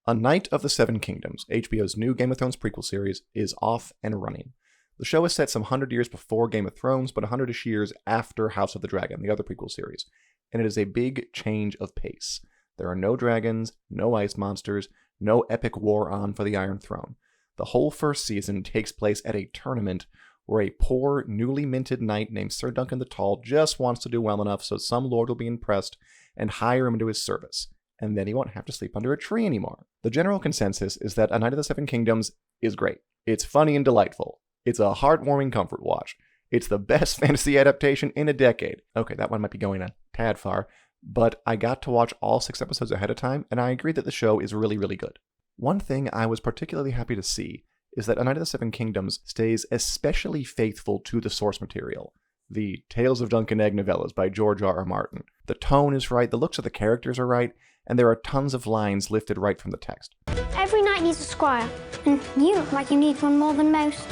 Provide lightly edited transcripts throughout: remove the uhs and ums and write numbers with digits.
A Knight of the Seven Kingdoms, HBO's new Game of Thrones prequel series, is off and running. The show is set some 100 years before Game of Thrones, but 100-ish years after House of the Dragon, the other prequel series, and it is a big change of pace. There are no dragons, no ice monsters, no epic war on for the Iron Throne. The whole first season takes place at a tournament where a poor, newly minted knight named Sir Duncan the Tall just wants to do well enough so some lord will be impressed and hire him into his service, and then he won't have to sleep under a tree anymore. The general consensus is that A Knight of the Seven Kingdoms is great. It's funny and delightful. It's a heartwarming comfort watch. It's the best fantasy adaptation in a decade. Okay, that one might be going a tad far, but I got to watch all 6 episodes ahead of time, and I agree that the show is really, really good. One thing I was particularly happy to see is that A Knight of the Seven Kingdoms stays especially faithful to the source material, the Tales of Dunk and Egg novellas by George R.R. Martin. The tone is right, the looks of the characters are right, and there are tons of lines lifted right from the text. Every knight needs a squire, and you look like you need one more than most.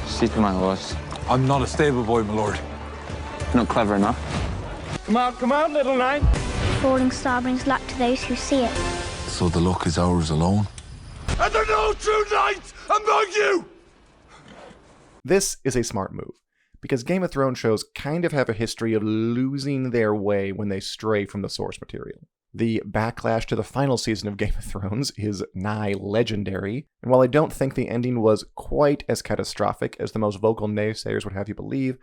Sit my horse. I'm not a stable boy, my lord. Not clever enough. Come out, little knight. Falling star brings luck to those who see it. So the luck is ours alone? And there are no true knights among you! This is a smart move, because Game of Thrones shows kind of have a history of losing their way when they stray from the source material. The backlash to the final season of Game of Thrones is nigh legendary, and while I don't think the ending was quite as catastrophic as the most vocal naysayers would have you believe,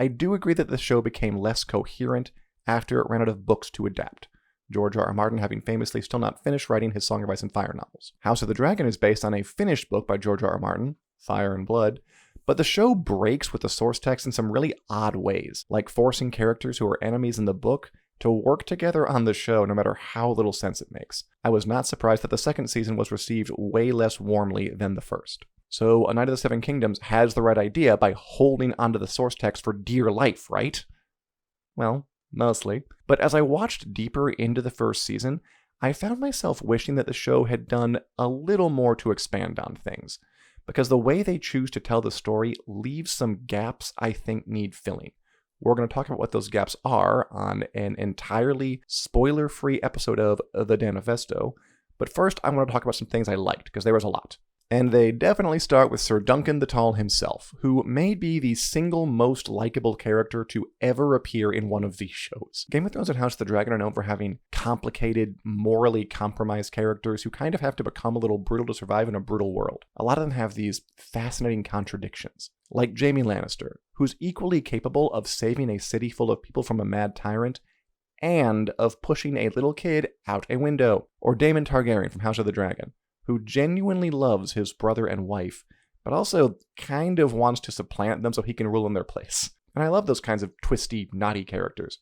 I do agree that the show became less coherent after it ran out of books to adapt, George R.R. Martin having famously still not finished writing his Song of Ice and Fire novels. House of the Dragon is based on a finished book by George R.R. Martin, Fire and Blood, but the show breaks with the source text in some really odd ways, like forcing characters who are enemies in the book to work together on the show no matter how little sense it makes. I was not surprised that the second season was received way less warmly than the first. So A Knight of the Seven Kingdoms has the right idea by holding onto the source text for dear life, right? Well, mostly. But as I watched deeper into the first season, I found myself wishing that the show had done a little more to expand on things, because the way they choose to tell the story leaves some gaps I think need filling. We're going to talk about what those gaps are on an entirely spoiler-free episode of The Danifesto, but first I want to talk about some things I liked, because there was a lot. And they definitely start with Sir Duncan the Tall himself, who may be the single most likable character to ever appear in one of these shows. Game of Thrones and House of the Dragon are known for having complicated, morally compromised characters who kind of have to become a little brutal to survive in a brutal world. A lot of them have these fascinating contradictions, like Jaime Lannister, who's equally capable of saving a city full of people from a mad tyrant and of pushing a little kid out a window, or Daemon Targaryen from House of the Dragon, who genuinely loves his brother and wife, but also kind of wants to supplant them so he can rule in their place. And I love those kinds of twisty, naughty characters.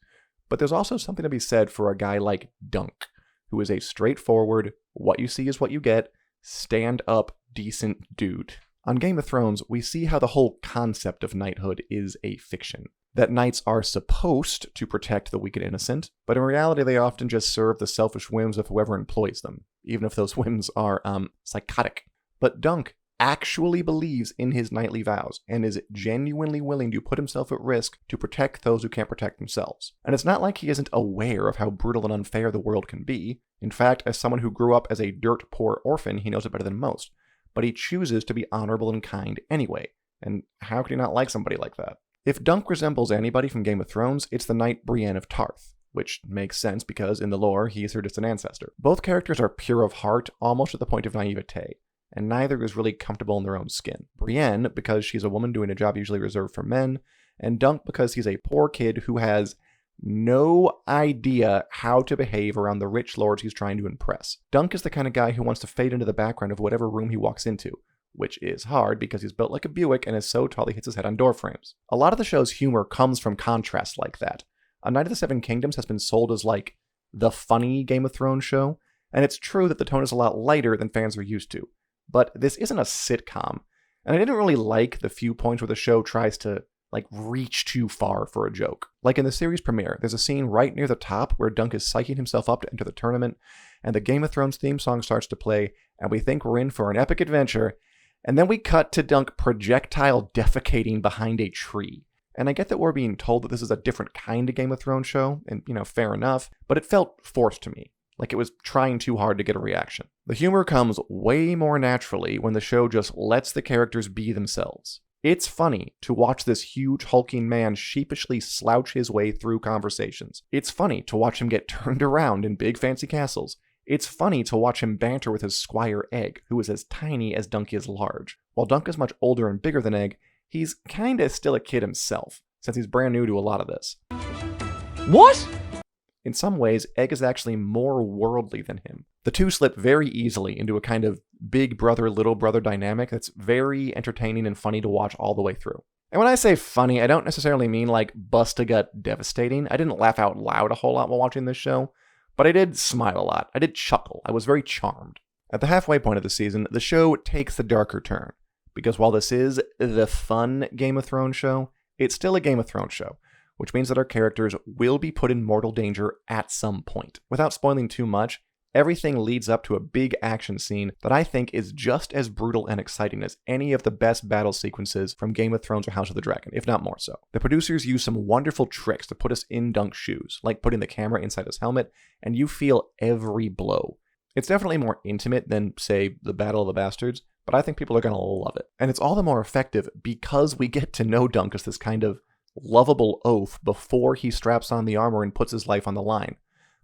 But there's also something to be said for a guy like Dunk, who is a straightforward, what you see is what you get, stand-up, decent dude. On Game of Thrones, we see how the whole concept of knighthood is a fiction. That knights are supposed to protect the weak and innocent, but in reality they often just serve the selfish whims of whoever employs them, even if those whims are, psychotic. But Dunk actually believes in his knightly vows, and is genuinely willing to put himself at risk to protect those who can't protect themselves. And it's not like he isn't aware of how brutal and unfair the world can be. In fact, as someone who grew up as a dirt-poor orphan, he knows it better than most. But he chooses to be honorable and kind anyway, and how could he not like somebody like that? If Dunk resembles anybody from Game of Thrones, it's the knight Brienne of Tarth, which makes sense because in the lore, he is her distant ancestor. Both characters are pure of heart, almost at the point of naivete, and neither is really comfortable in their own skin. Brienne, because she's a woman doing a job usually reserved for men, and Dunk because he's a poor kid who has no idea how to behave around the rich lords he's trying to impress. Dunk is the kind of guy who wants to fade into the background of whatever room he walks into, which is hard because he's built like a Buick and is so tall he hits his head on door frames. A lot of the show's humor comes from contrast like that. A Knight of the Seven Kingdoms has been sold as like the funny Game of Thrones show, and it's true that the tone is a lot lighter than fans are used to. But this isn't a sitcom, and I didn't really like the few points where the show tries to reach too far for a joke. Like in the series premiere, there's a scene right near the top where Dunk is psyching himself up to enter the tournament, and the Game of Thrones theme song starts to play, and we think we're in for an epic adventure, and then we cut to Dunk projectile defecating behind a tree. And I get that we're being told that this is a different kind of Game of Thrones show, and, fair enough, but it felt forced to me. like it was trying too hard to get a reaction. The humor comes way more naturally when the show just lets the characters be themselves. It's funny to watch this huge hulking man sheepishly slouch his way through conversations. It's funny to watch him get turned around in big fancy castles. It's funny to watch him banter with his Squire Egg, who is as tiny as Dunk is large. While Dunk is much older and bigger than Egg, he's kinda still a kid himself, since he's brand new to a lot of this. What? In some ways, Egg is actually more worldly than him. The two slip very easily into a kind of big brother, little brother dynamic that's very entertaining and funny to watch all the way through. And when I say funny, I don't necessarily mean like bust-a-gut devastating. I didn't laugh out loud a whole lot while watching this show, but I did smile a lot. I did chuckle. I was very charmed. At the halfway point of the season, the show takes a darker turn. Because while this is the fun Game of Thrones show, it's still a Game of Thrones show, which means that our characters will be put in mortal danger at some point. Without spoiling too much, everything leads up to a big action scene that I think is just as brutal and exciting as any of the best battle sequences from Game of Thrones or House of the Dragon, if not more so. The producers use some wonderful tricks to put us in Dunk's shoes, like putting the camera inside his helmet, and you feel every blow. It's definitely more intimate than, say, the Battle of the Bastards, but I think people are going to love it. And it's all the more effective because we get to know Dunk as this kind of lovable oaf before he straps on the armor and puts his life on the line.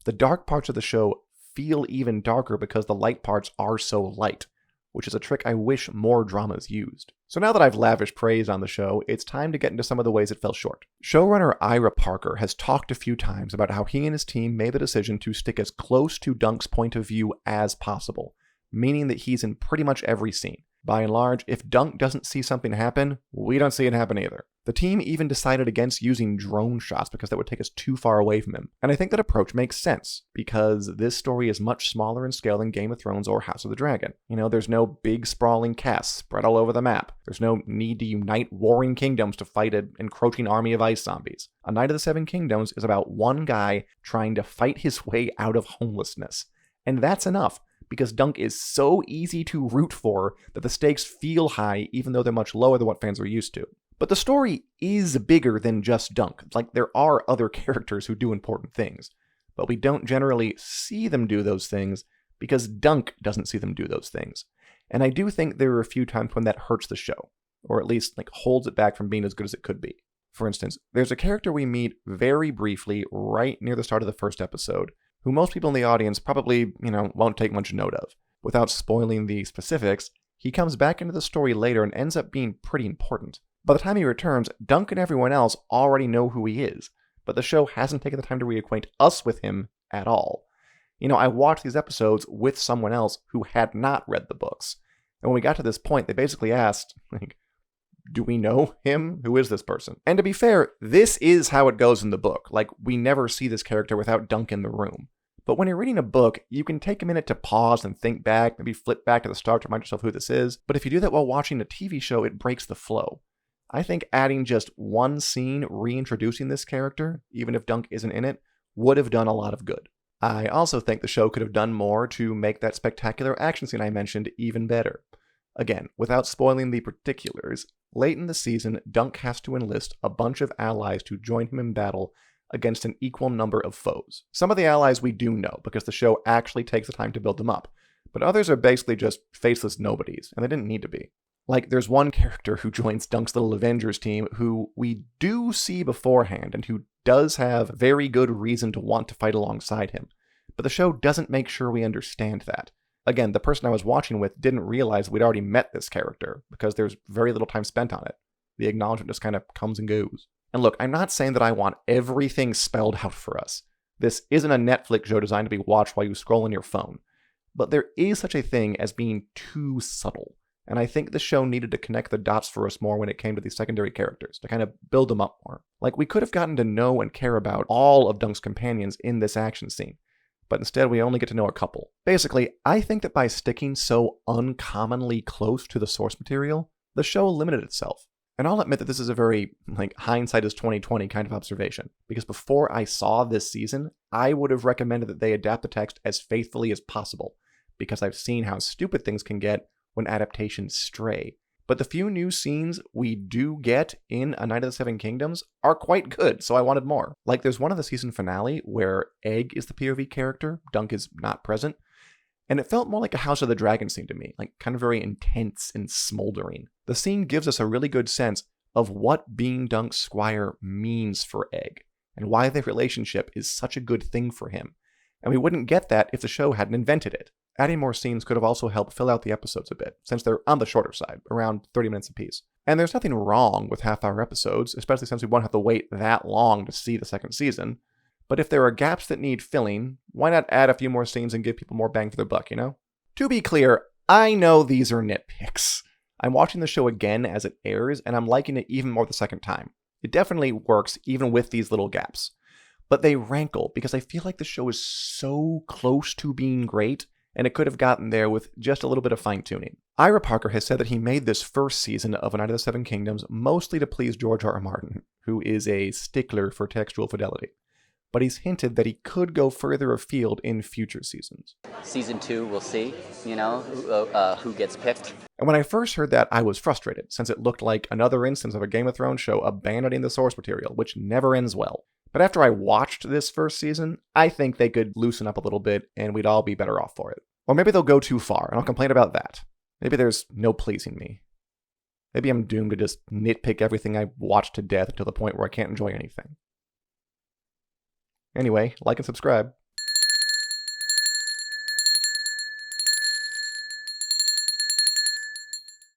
The dark parts of the show feel even darker because the light parts are so light, which is a trick I wish more dramas used. So now that I've lavished praise on the show, it's time to get into some of the ways it fell short. Showrunner Ira Parker has talked a few times about how he and his team made the decision to stick as close to Dunk's point of view as possible, meaning that he's in pretty much every scene. By and large, if Dunk doesn't see something happen, we don't see it happen either. The team even decided against using drone shots because that would take us too far away from him. And I think that approach makes sense, because this story is much smaller in scale than Game of Thrones or House of the Dragon. You know, there's no big sprawling casts spread all over the map. There's no need to unite warring kingdoms to fight an encroaching army of ice zombies. A Knight of the Seven Kingdoms is about one guy trying to fight his way out of homelessness. And that's enough, because Dunk is so easy to root for that the stakes feel high even though they're much lower than what fans are used to. But the story is bigger than just Dunk. Like, there are other characters who do important things, but we don't generally see them do those things because Dunk doesn't see them do those things. And I do think there are a few times when that hurts the show, or at least holds it back from being as good as it could be. For instance, there's a character we meet very briefly right near the start of the first episode, who most people in the audience probably, won't take much note of. Without spoiling the specifics, he comes back into the story later and ends up being pretty important. By the time he returns, Dunk and everyone else already know who he is, but the show hasn't taken the time to reacquaint us with him at all. I watched these episodes with someone else who had not read the books, and when we got to this point, they basically asked, do we know him? Who is this person? And to be fair, this is how it goes in the book. We never see this character without Dunk in the room. But when you're reading a book, you can take a minute to pause and think back, maybe flip back to the start to remind yourself who this is. But if you do that while watching a TV show, it breaks the flow. I think adding just one scene reintroducing this character, even if Dunk isn't in it, would have done a lot of good. I also think the show could have done more to make that spectacular action scene I mentioned even better. Again, without spoiling the particulars, late in the season, Dunk has to enlist a bunch of allies to join him in battle against an equal number of foes. Some of the allies we do know, because the show actually takes the time to build them up, but others are basically just faceless nobodies, and they didn't need to be. There's one character who joins Dunk's little Avengers team who we do see beforehand, and who does have very good reason to want to fight alongside him, but the show doesn't make sure we understand that. Again, the person I was watching with didn't realize we'd already met this character, because there's very little time spent on it. The acknowledgement just kind of comes and goes. And look, I'm not saying that I want everything spelled out for us. This isn't a Netflix show designed to be watched while you scroll on your phone. But there is such a thing as being too subtle. And I think the show needed to connect the dots for us more when it came to these secondary characters, to kind of build them up more. We could have gotten to know and care about all of Dunk's companions in this action scene, but instead we only get to know a couple. Basically, I think that by sticking so uncommonly close to the source material, the show limited itself. And I'll admit that this is a very, hindsight is 20/20 kind of observation, because before I saw this season, I would have recommended that they adapt the text as faithfully as possible, because I've seen how stupid things can get when adaptations stray. But the few new scenes we do get in A Night of the Seven Kingdoms are quite good, so I wanted more. Like, there's one of the season finale where Egg is the POV character, Dunk is not present, and it felt more like a House of the Dragon scene to me, like kind of very intense and smoldering. The scene gives us a really good sense of what being Dunk's squire means for Egg, and why their relationship is such a good thing for him. And we wouldn't get that if the show hadn't invented it. Adding more scenes could have also helped fill out the episodes a bit, since they're on the shorter side, around 30 minutes apiece. And there's nothing wrong with half-hour episodes, especially since we won't have to wait that long to see the second season. But if there are gaps that need filling, why not add a few more scenes and give people more bang for their buck, you know? To be clear, I know these are nitpicks. I'm watching the show again as it airs, and I'm liking it even more the second time. It definitely works even with these little gaps. But they rankle because I feel like the show is so close to being great, and it could have gotten there with just a little bit of fine-tuning. Ira Parker has said that he made this first season of A Night of the Seven Kingdoms mostly to please George R.R. Martin, who is a stickler for textual fidelity. But he's hinted that he could go further afield in future seasons. Season 2, we'll see, who gets picked. And when I first heard that, I was frustrated, since it looked like another instance of a Game of Thrones show abandoning the source material, which never ends well. But after I watched this first season, I think they could loosen up a little bit, and we'd all be better off for it. Or maybe they'll go too far, and I'll complain about that. Maybe there's no pleasing me. Maybe I'm doomed to just nitpick everything I watch to death until the point where I can't enjoy anything. Anyway, like and subscribe.